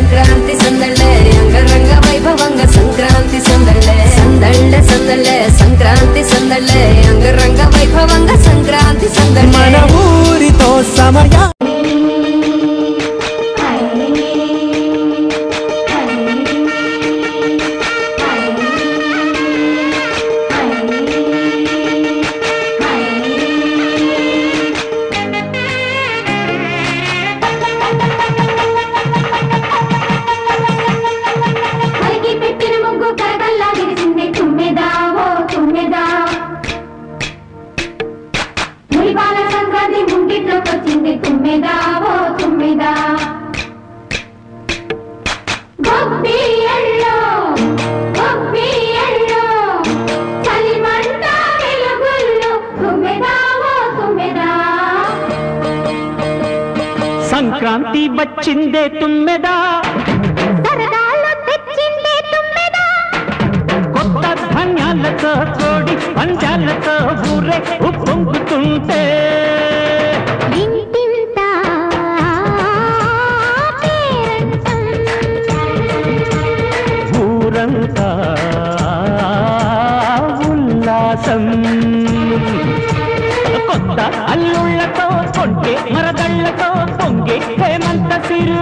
సంక్రాంతి సందళ్ళే అంగరంగ వైభవంగ సంక్రాంతి సందళ్ళే సందళ్ళే సందళ్ళే సంక్రాంతి సందళ్ళే అంగరంగ వైభవంగ సంక్రాంతి సందళ్ళే మన ఊరితో సమయ సంక్రాంతి వచ్చిందే తుమ్మెదా సరదాలో తెచ్చిందే తుమ్మెదా కొత్త ధాన్యాలతో కోడి పంజాలతో ఊరే ఉప్పొంగుతుంటే ఇంటింత పేరంటం ఊరంతా ఉల్లాసం కొత్త అల్లుళ్లతో కొంటే మరదళ్లతో పొంగే హేమంత సిరు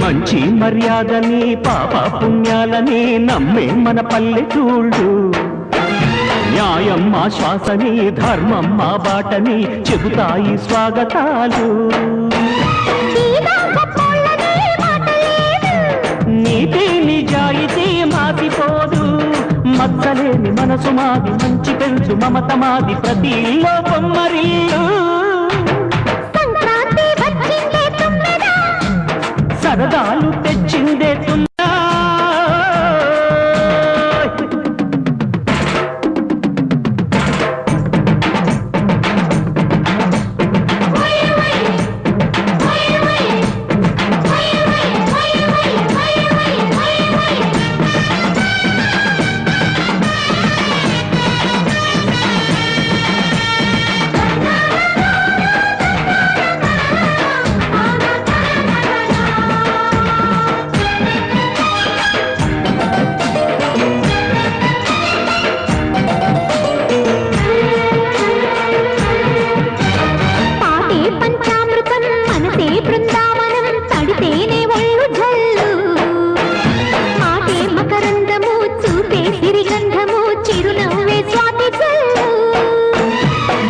మంచి మర్యాదని పాప పుణ్యాలని నమ్మే మన పల్లెటూళ్ళు న్యాయం మా శ్వాసని ధర్మం మా బాటని చెబుతాయి స్వాగతాలు నీతి నిజాయితీ మాసిపోదు మచ్చలేని మనసు మాది మంచి పెంచు మమత మాది ప్రతి లోపం మరిల్లు సరదాలు తెచ్చిందే తుమ్మెదా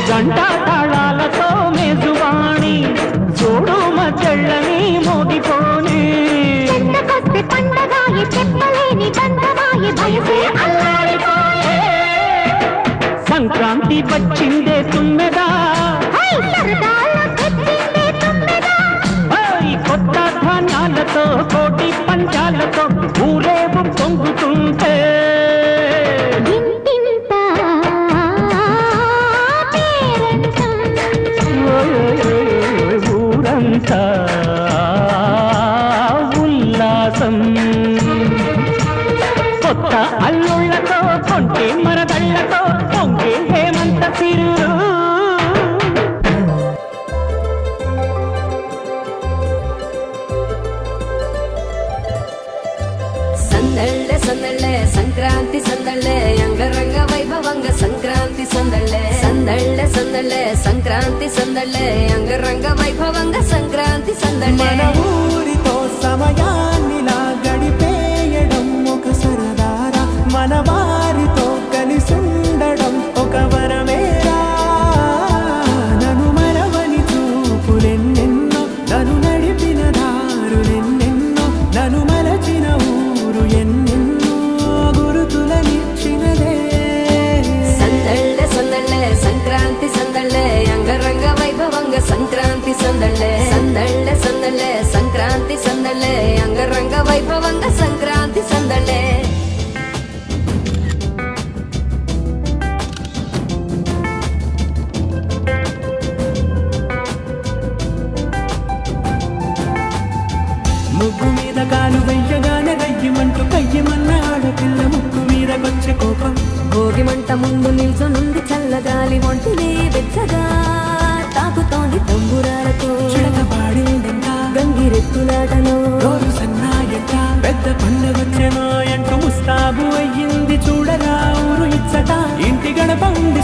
జంటా తాళాలతో మేజువాణి చూడు మచ్చళ్ళని మోగిపోని సంక్రాంతి వచ్చిందే తుమ్మెదా కొత్త ధాన్యాలతో కోటి పంచాలతో ఊరేపు పొంగుతుంటే ఊరంతా ఉల్లాసం కొత్త అల్లుళ్లతో కొంటే మరదళ్లతో పొంగే హేమంత సిరు సందళ్ళే సందళ్ళే సంక్రాంతి సందళ్ళే అంగరంగ వైభవంగ సంక్రాంతి సందళ్ళే సందళ్ళే సందళ్ళే సంక్రాంతి సందళ్ళే అంగరంగ వైభవంగ సంక్రాంతి సందళ్ళే మన ఊరితో సమయాన్నిలా గడిపేయడం ఒక సరదారా సందళ్ళే సందళ్ళే సందళ్ళే సంక్రాంతి సందళ్ళే అంగరంగ వైభవంగా సంక్రాంతి సందళ్ళే ముగ్గు మీద కాలు వెయ్యగానే రయ్యమంటూ కయ్యమన్న ఆడపిల్ల ముగ్గు మీద వచ్చే కోపం భోగి మంట ముందు నిల్చొనుంది చల్లగాలి ఒంటిని వెచ్చగా తాకుతోంది తంబురాలతో చిడకపాడిందంతా గంగిరెత్తులాటలో రోజు సన్నాయంట పెద్ద పండగొచ్చెనో అంటూ ముస్తాబు అయ్యింది చూడరా ఊరు ఇచ్చట ఇంటి గడప ఉంది